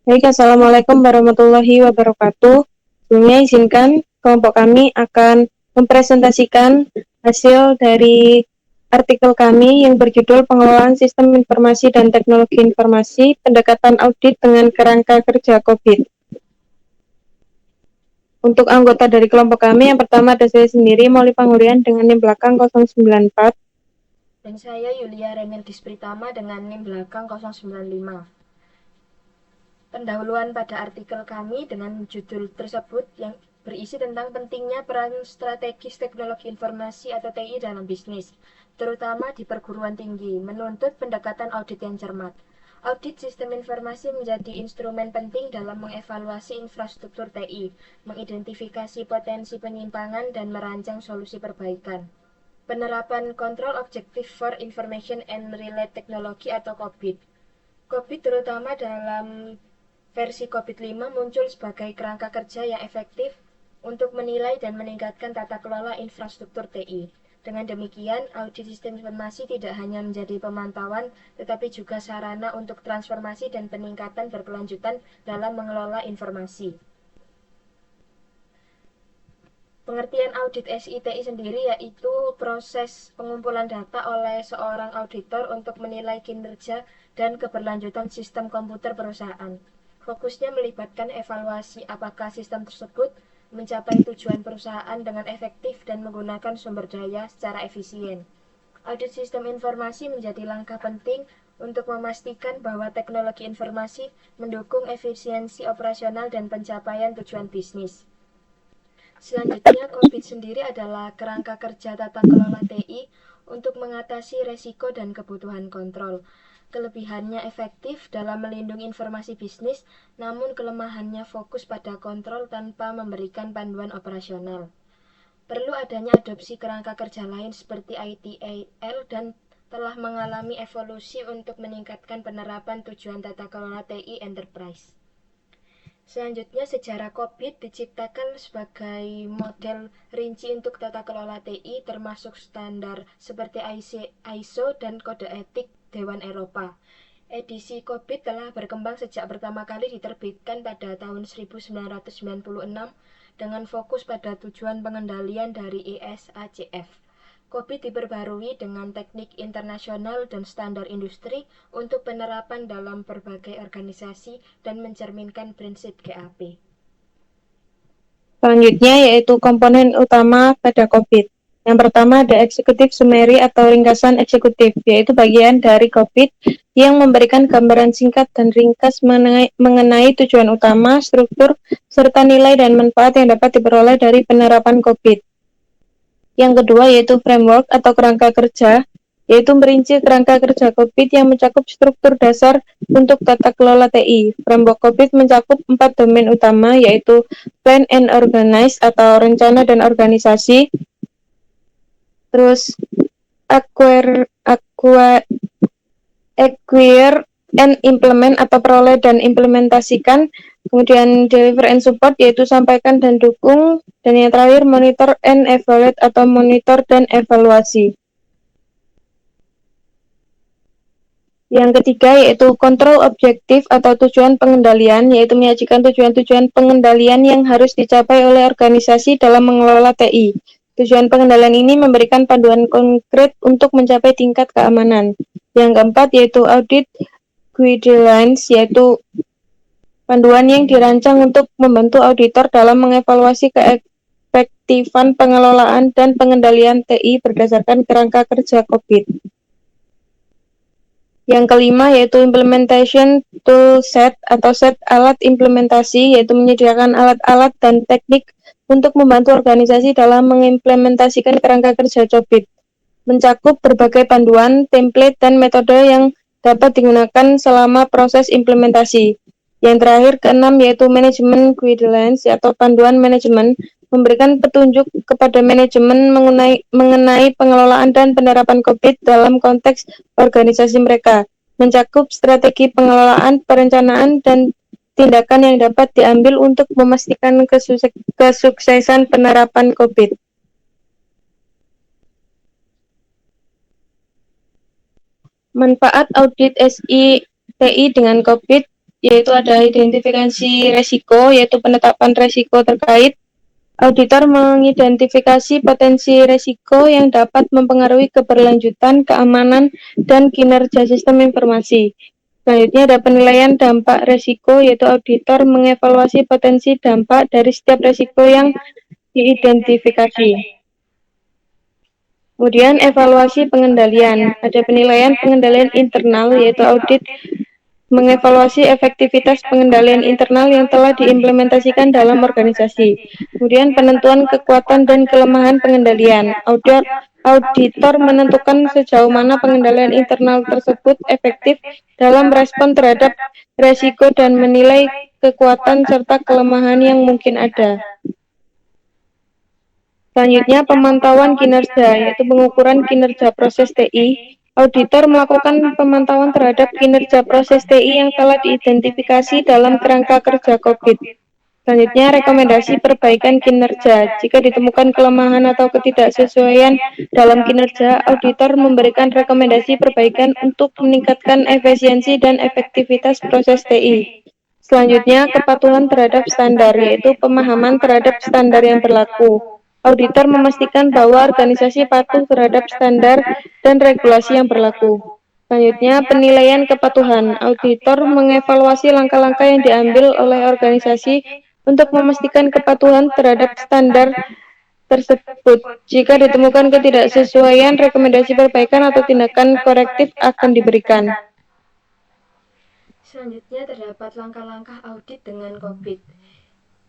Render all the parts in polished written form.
Baik, Assalamualaikum warahmatullahi wabarakatuh. Sebelumnya izinkan kelompok kami akan mempresentasikan hasil dari artikel kami yang berjudul Pengelolaan Sistem Informasi dan Teknologi Informasi, Pendekatan Audit dengan Kerangka Kerja COVID. Untuk anggota dari kelompok kami, yang pertama ada saya sendiri, Mauli Pangurian dengan NIM belakang 094. Dan saya Yulia Remeldis Pritama dengan NIM belakang 095. Pendahuluan pada artikel kami dengan judul tersebut yang berisi tentang pentingnya peran strategis teknologi informasi atau TI dalam bisnis, terutama di perguruan tinggi, menuntut pendekatan audit yang cermat. Audit sistem informasi menjadi instrumen penting dalam mengevaluasi infrastruktur TI, mengidentifikasi potensi penyimpangan, dan merancang solusi perbaikan. Penerapan Control Objective for Information and Related Technology atau COBIT. COBIT terutama dalam versi COVID-5 muncul sebagai kerangka kerja yang efektif untuk menilai dan meningkatkan tata kelola infrastruktur TI. Dengan demikian, audit sistem informasi tidak hanya menjadi pemantauan, tetapi juga sarana untuk transformasi dan peningkatan berkelanjutan dalam mengelola informasi. Pengertian audit SITI sendiri yaitu proses pengumpulan data oleh seorang auditor untuk menilai kinerja dan keberlanjutan sistem komputer perusahaan. Fokusnya melibatkan evaluasi apakah sistem tersebut mencapai tujuan perusahaan dengan efektif dan menggunakan sumber daya secara efisien. Audit sistem informasi menjadi langkah penting untuk memastikan bahwa teknologi informasi mendukung efisiensi operasional dan pencapaian tujuan bisnis. Selanjutnya, COVID sendiri adalah kerangka kerja tata kelola TI untuk mengatasi resiko dan kebutuhan kontrol. Kelebihannya efektif dalam melindungi informasi bisnis, namun kelemahannya fokus pada kontrol tanpa memberikan panduan operasional. Perlu adanya adopsi kerangka kerja lain seperti ITIL dan telah mengalami evolusi untuk meningkatkan penerapan tujuan tata kelola TI Enterprise. Selanjutnya, sejarah COVID diciptakan sebagai model rinci untuk tata kelola TI termasuk standar seperti ISO dan kode etik Dewan Eropa. Edisi COVID telah berkembang sejak pertama kali diterbitkan pada tahun 1996 dengan fokus pada tujuan pengendalian dari ESACF. COVID diperbarui dengan teknik internasional dan standar industri untuk penerapan dalam berbagai organisasi dan mencerminkan prinsip GAP. Selanjutnya yaitu komponen utama pada COVID. Yang pertama ada eksekutif summary atau ringkasan eksekutif, yaitu bagian dari COVID yang memberikan gambaran singkat dan ringkas mengenai tujuan utama, struktur, serta nilai dan manfaat yang dapat diperoleh dari penerapan COVID. Yang kedua yaitu framework atau kerangka kerja, yaitu merinci kerangka kerja COVID yang mencakup struktur dasar untuk tata kelola TI. Framework COVID mencakup 4 domain utama, yaitu plan and organize atau rencana dan organisasi, terus acquire and implement atau peroleh dan implementasikan, kemudian deliver and support yaitu sampaikan dan dukung, dan yang terakhir monitor and evaluate atau monitor dan evaluasi. Yang ketiga yaitu kontrol objektif atau tujuan pengendalian, yaitu menyajikan tujuan-tujuan pengendalian yang harus dicapai oleh organisasi dalam mengelola TI. Tujuan pengendalian ini memberikan panduan konkret untuk mencapai tingkat keamanan. Yang keempat yaitu audit guidelines, yaitu panduan yang dirancang untuk membantu auditor dalam mengevaluasi keefektifan pengelolaan dan pengendalian TI berdasarkan kerangka kerja COVID. Yang kelima yaitu implementation toolset atau set alat implementasi, yaitu menyediakan alat-alat dan teknik untuk membantu organisasi dalam mengimplementasikan kerangka kerja COVID. Mencakup berbagai panduan, template, dan metode yang dapat digunakan selama proses implementasi. Yang terakhir keenam yaitu manajemen guidelines atau panduan manajemen, memberikan petunjuk kepada manajemen mengenai pengelolaan dan penerapan COVID dalam konteks organisasi mereka, mencakup strategi pengelolaan, perencanaan, dan tindakan yang dapat diambil untuk memastikan kesuksesan penerapan COVID. Manfaat audit SITI dengan COVID. yaitu ada identifikasi resiko, yaitu penetapan resiko terkait. Auditor mengidentifikasi potensi resiko yang dapat mempengaruhi keberlanjutan, keamanan, dan kinerja sistem informasi. Selanjutnya ada penilaian dampak resiko, yaitu auditor mengevaluasi potensi dampak dari setiap resiko yang diidentifikasi. Kemudian evaluasi pengendalian, ada penilaian pengendalian internal, yaitu audit mengevaluasi efektivitas pengendalian internal yang telah diimplementasikan dalam organisasi. Kemudian penentuan kekuatan dan kelemahan pengendalian. Auditor menentukan sejauh mana pengendalian internal tersebut efektif dalam respon terhadap resiko dan menilai kekuatan serta kelemahan yang mungkin ada. Selanjutnya, pemantauan kinerja, yaitu pengukuran kinerja proses TI. Auditor melakukan pemantauan terhadap kinerja proses TI yang telah diidentifikasi dalam kerangka kerja COVID. Selanjutnya, rekomendasi perbaikan kinerja. Jika ditemukan kelemahan atau ketidaksesuaian dalam kinerja, auditor memberikan rekomendasi perbaikan untuk meningkatkan efisiensi dan efektivitas proses TI. Selanjutnya, kepatuhan terhadap standar, yaitu pemahaman terhadap standar yang berlaku. Auditor memastikan bahwa organisasi patuh terhadap standar dan regulasi yang berlaku. Selanjutnya, penilaian kepatuhan. Auditor mengevaluasi langkah-langkah yang diambil oleh organisasi untuk memastikan kepatuhan terhadap standar tersebut. Jika ditemukan ketidaksesuaian, rekomendasi perbaikan atau tindakan korektif akan diberikan. Selanjutnya terdapat langkah-langkah audit dengan COVID.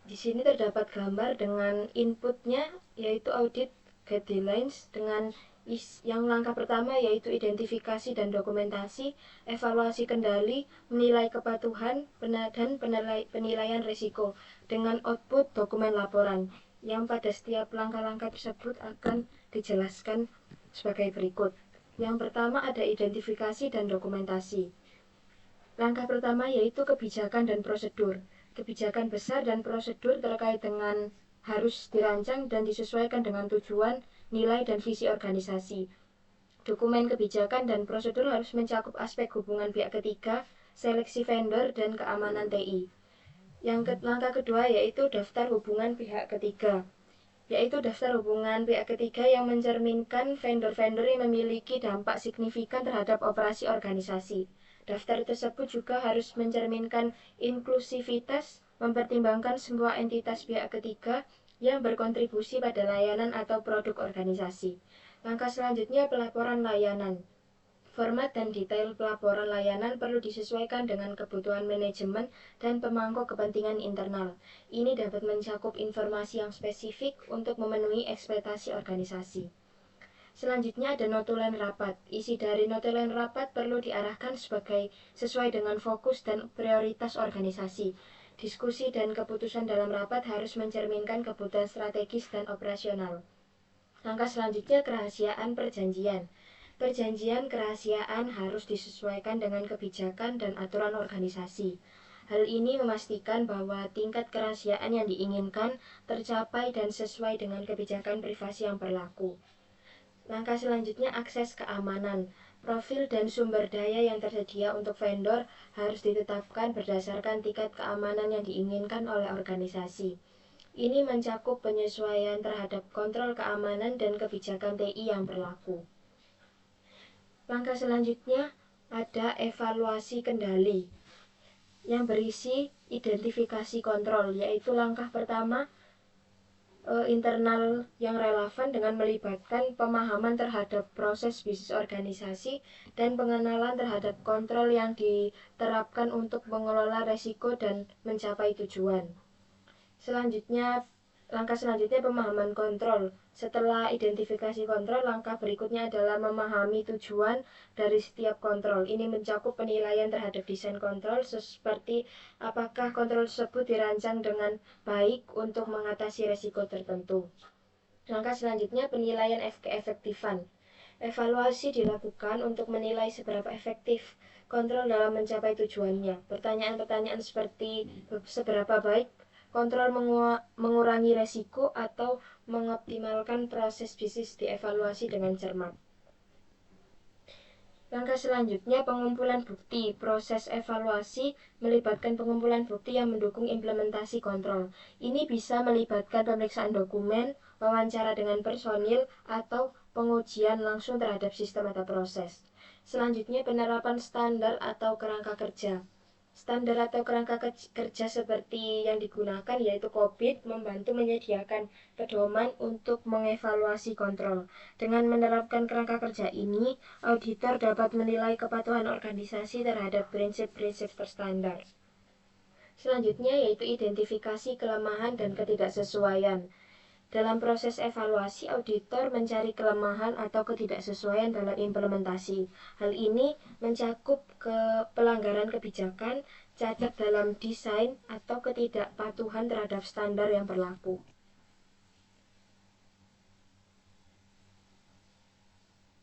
Di sini terdapat gambar dengan inputnya, yaitu audit guidelines dengan yang langkah pertama yaitu identifikasi dan dokumentasi, evaluasi kendali, menilai kepatuhan, dan penilaian risiko dengan output dokumen laporan yang pada setiap langkah-langkah tersebut akan dijelaskan sebagai berikut. Yang pertama ada identifikasi dan dokumentasi. Langkah pertama yaitu kebijakan dan prosedur. Kebijakan besar dan prosedur terkait dengan harus dirancang dan disesuaikan dengan tujuan, nilai, dan visi organisasi. Dokumen kebijakan dan prosedur harus mencakup aspek hubungan pihak ketiga, seleksi vendor, dan keamanan TI. Langkah kedua yaitu daftar hubungan pihak ketiga, yaitu daftar hubungan pihak ketiga yang mencerminkan vendor-vendor yang memiliki dampak signifikan terhadap operasi organisasi. Daftar tersebut juga harus mencerminkan inklusivitas, mempertimbangkan semua entitas pihak ketiga yang berkontribusi pada layanan atau produk organisasi. Langkah selanjutnya pelaporan layanan. Format dan detail pelaporan layanan perlu disesuaikan dengan kebutuhan manajemen dan pemangku kepentingan internal. Ini dapat mencakup informasi yang spesifik untuk memenuhi ekspektasi organisasi. Selanjutnya ada notulen rapat. Isi dari notulen rapat perlu diarahkan sesuai dengan fokus dan prioritas organisasi. Diskusi dan keputusan dalam rapat harus mencerminkan kebutuhan strategis dan operasional. Langkah selanjutnya kerahasiaan perjanjian. Perjanjian kerahasiaan harus disesuaikan dengan kebijakan dan aturan organisasi. Hal ini memastikan bahwa tingkat kerahasiaan yang diinginkan tercapai dan sesuai dengan kebijakan privasi yang berlaku. Langkah selanjutnya akses keamanan. Profil dan sumber daya yang tersedia untuk vendor harus ditetapkan berdasarkan tingkat keamanan yang diinginkan oleh organisasi. Ini mencakup penyesuaian terhadap kontrol keamanan dan kebijakan TI yang berlaku. Langkah selanjutnya ada evaluasi kendali yang berisi identifikasi kontrol, yaitu langkah pertama internal yang relevan dengan melibatkan pemahaman terhadap proses bisnis organisasi dan pengenalan terhadap kontrol yang diterapkan untuk mengelola resiko dan mencapai tujuan. Langkah selanjutnya pemahaman kontrol. Setelah identifikasi kontrol, langkah berikutnya adalah memahami tujuan dari setiap kontrol. Ini mencakup penilaian terhadap desain kontrol seperti apakah kontrol tersebut dirancang dengan baik untuk mengatasi risiko tertentu. Langkah selanjutnya penilaian keefektifan. Evaluasi dilakukan untuk menilai seberapa efektif kontrol dalam mencapai tujuannya. Pertanyaan-pertanyaan seperti seberapa baik kontrol mengurangi resiko atau mengoptimalkan proses bisnis dievaluasi dengan cermat. Langkah selanjutnya pengumpulan bukti. Proses evaluasi melibatkan pengumpulan bukti yang mendukung implementasi kontrol. Ini bisa melibatkan pemeriksaan dokumen, wawancara dengan personil, atau pengujian langsung terhadap sistem atau proses. Selanjutnya penerapan standar atau kerangka kerja. Standar atau kerangka kerja seperti yang digunakan yaitu COVID membantu menyediakan pedoman untuk mengevaluasi kontrol. Dengan menerapkan kerangka kerja ini, auditor dapat menilai kepatuhan organisasi terhadap prinsip-prinsip terstandar. Selanjutnya yaitu identifikasi kelemahan dan ketidaksesuaian. Dalam proses evaluasi, auditor mencari kelemahan atau ketidaksesuaian dalam implementasi. Hal ini mencakup pelanggaran kebijakan, cacat dalam desain, atau ketidakpatuhan terhadap standar yang berlaku.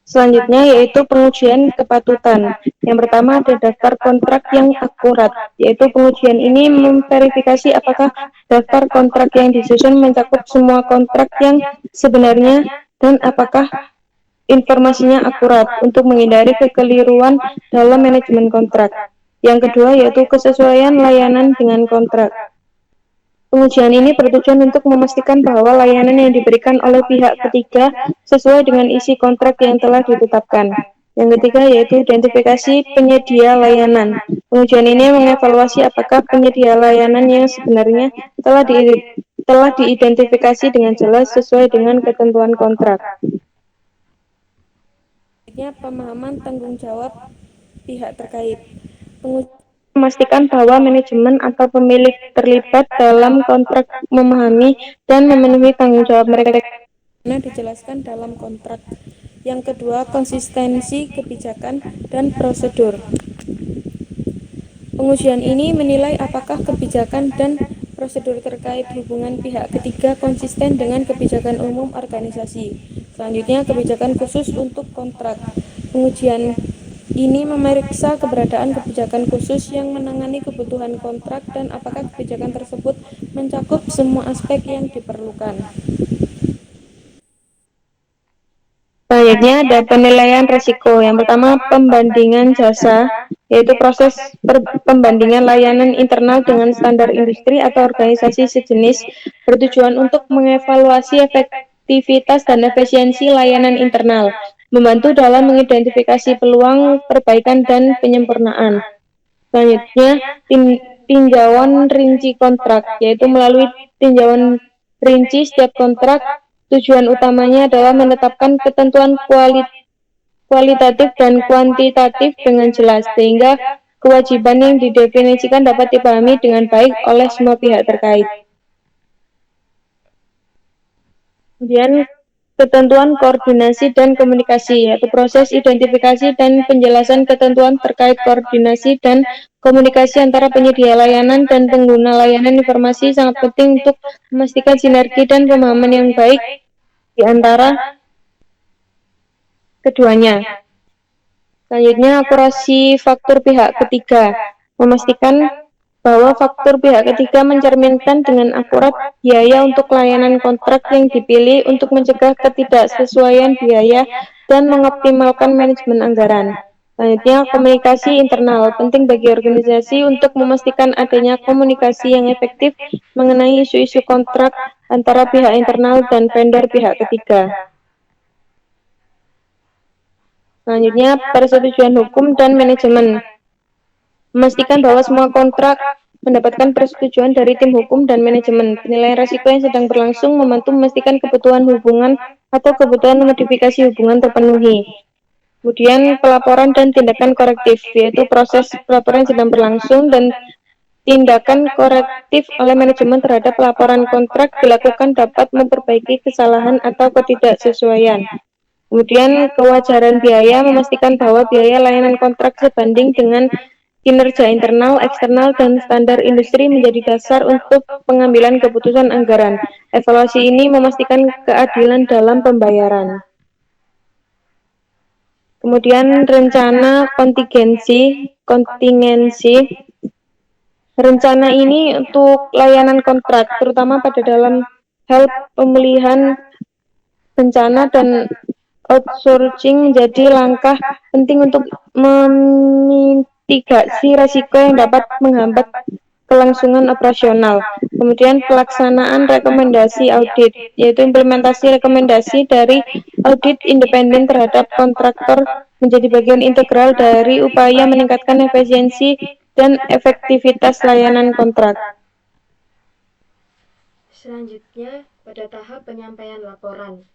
Selanjutnya yaitu pengujian kepatutan. Yang pertama ada daftar kontrak yang akurat, yaitu pengujian ini memverifikasi apakah daftar kontrak yang disusun mencakup semua kontrak yang sebenarnya dan apakah informasinya akurat untuk menghindari kekeliruan dalam manajemen kontrak. Yang kedua yaitu kesesuaian layanan dengan kontrak. Pengujian ini bertujuan untuk memastikan bahwa layanan yang diberikan oleh pihak ketiga sesuai dengan isi kontrak yang telah ditetapkan. Yang ketiga yaitu identifikasi penyedia layanan. Pengujian ini mengevaluasi apakah penyedia layanan yang sebenarnya telah diidentifikasi dengan jelas sesuai dengan ketentuan kontrak. Selanjutnya pemahaman tanggung jawab pihak terkait. Pengujian memastikan bahwa manajemen atau pemilik terlibat dalam kontrak memahami dan memenuhi tanggung jawab mereka dijelaskan dalam kontrak. Yang kedua, konsistensi kebijakan dan prosedur. Pengujian ini menilai apakah kebijakan dan prosedur terkait hubungan pihak ketiga konsisten dengan kebijakan umum organisasi. Selanjutnya, kebijakan khusus untuk kontrak. Pengujian ini memeriksa keberadaan kebijakan khusus yang menangani kebutuhan kontrak dan apakah kebijakan tersebut mencakup semua aspek yang diperlukan. Selanjutnya ada penilaian risiko. Yang pertama, pembandingan jasa, yaitu proses pembandingan layanan internal dengan standar industri atau organisasi sejenis bertujuan untuk mengevaluasi efektivitas dan efisiensi layanan internal, membantu dalam mengidentifikasi peluang perbaikan dan penyempurnaan. Selanjutnya, tinjauan rinci kontrak, yaitu melalui tinjauan rinci setiap kontrak. Tujuan utamanya adalah menetapkan ketentuan kualitatif dan kuantitatif dengan jelas, sehingga kewajiban yang didefinisikan dapat dipahami dengan baik oleh semua pihak terkait. Kemudian, ketentuan koordinasi dan komunikasi, yaitu proses identifikasi dan penjelasan ketentuan terkait koordinasi dan komunikasi antara penyedia layanan dan pengguna layanan informasi sangat penting untuk memastikan sinergi dan pemahaman yang baik di antara keduanya. Selanjutnya, akurasi faktur pihak ketiga. Memastikan bahwa faktur pihak ketiga mencerminkan dengan akurat biaya untuk layanan kontrak yang dipilih untuk mencegah ketidaksesuaian biaya dan mengoptimalkan manajemen anggaran. Selanjutnya, komunikasi internal. Penting bagi organisasi untuk memastikan adanya komunikasi yang efektif mengenai isu-isu kontrak antara pihak internal dan vendor pihak ketiga. Selanjutnya, persetujuan hukum dan manajemen. Memastikan bahwa semua kontrak mendapatkan persetujuan dari tim hukum dan manajemen. Penilaian risiko yang sedang berlangsung membantu memastikan kebutuhan hubungan atau kebutuhan modifikasi hubungan terpenuhi. Kemudian, pelaporan dan tindakan korektif, yaitu proses pelaporan sedang berlangsung dan tindakan korektif oleh manajemen terhadap laporan kontrak dilakukan dapat memperbaiki kesalahan atau ketidaksesuaian. Kemudian, kewajaran biaya, memastikan bahwa biaya layanan kontrak sebanding dengan kinerja internal, eksternal, dan standar industri menjadi dasar untuk pengambilan keputusan anggaran. Evaluasi ini memastikan keadilan dalam pembayaran. Kemudian, rencana kontingensi. Rencana ini untuk layanan kontrak, terutama pada dalam hal pemulihan bencana dan Outsourcing menjadi langkah penting untuk memitigasi risiko yang dapat menghambat kelangsungan operasional. Kemudian pelaksanaan rekomendasi audit, yaitu implementasi rekomendasi dari audit independen terhadap kontraktor menjadi bagian integral dari upaya meningkatkan efisiensi dan efektivitas layanan kontrak. Selanjutnya, pada tahap penyampaian laporan.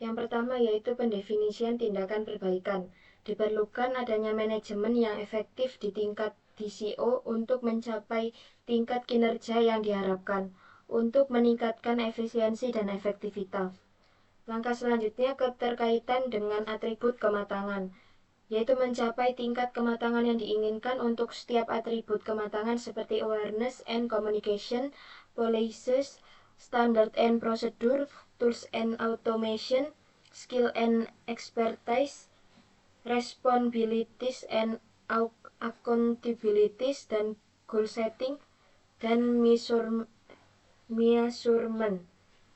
Yang pertama yaitu pendefinisian tindakan perbaikan. Diperlukan adanya manajemen yang efektif di tingkat DCO untuk mencapai tingkat kinerja yang diharapkan, untuk meningkatkan efisiensi dan efektivitas. Langkah selanjutnya keterkaitan dengan atribut kematangan, yaitu mencapai tingkat kematangan yang diinginkan untuk setiap atribut kematangan seperti awareness and communication, policies, standard and procedure, tools and automation, skill and expertise, responsibilities and accountabilities, dan goal setting dan measurement.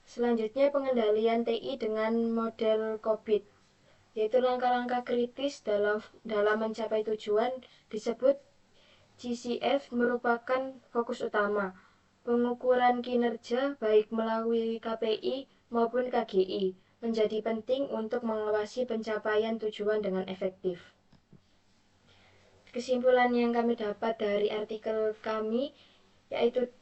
Selanjutnya pengendalian TI dengan model COVID, yaitu langkah-langkah kritis dalam mencapai tujuan disebut GCF merupakan fokus utama. Pengukuran kinerja baik melalui KPI maupun KGI menjadi penting untuk mengawasi pencapaian tujuan dengan efektif. Kesimpulan yang kami dapat dari artikel kami yaitu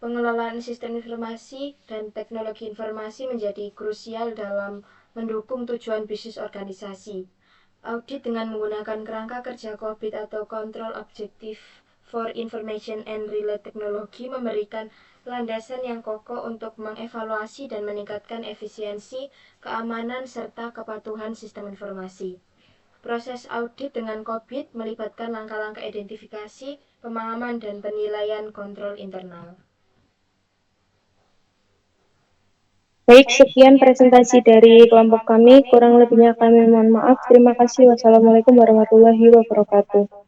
pengelolaan sistem informasi dan teknologi informasi menjadi krusial dalam mendukung tujuan bisnis organisasi. Audit dengan menggunakan kerangka kerja COVID atau Control Objective for Information and Related Technology memberikan landasan yang kokoh untuk mengevaluasi dan meningkatkan efisiensi, keamanan, serta kepatuhan sistem informasi. Proses audit dengan COVID melibatkan langkah-langkah identifikasi, pemahaman, dan penilaian kontrol internal. Baik, sekian presentasi dari kelompok kami. Kurang lebihnya kami mohon maaf. Terima kasih. Wassalamualaikum warahmatullahi wabarakatuh.